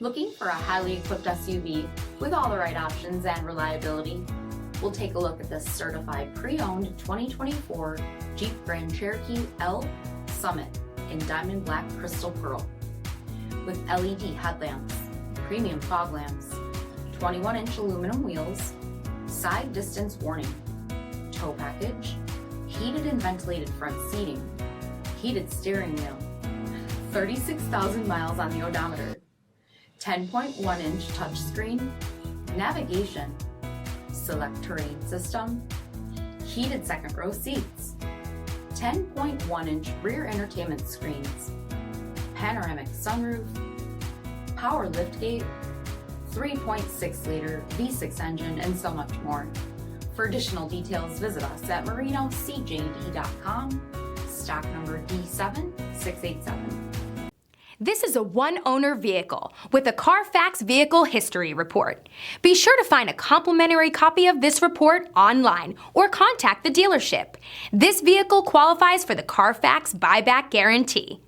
Looking for a highly equipped SUV with all the right options and reliability? We'll take a look at this certified pre-owned 2024 Jeep Grand Cherokee L Summit in Diamond Black Crystal Pearl. With LED headlamps, premium fog lamps, 21-inch aluminum wheels, side distance warning, tow package, heated and ventilated front seating, heated steering wheel, 36,000 miles on the odometer, 10.1-inch touchscreen, navigation, select terrain system, heated second row seats, 10.1-inch rear entertainment screens, panoramic sunroof, power liftgate, 3.6-liter V6 engine, and so much more. For additional details, visit us at marinocjd.com, stock number D7687. This is a one-owner vehicle with a CARFAX Vehicle History Report. Be sure to find a complimentary copy of this report online or contact the dealership. This vehicle qualifies for the CARFAX Buyback Guarantee.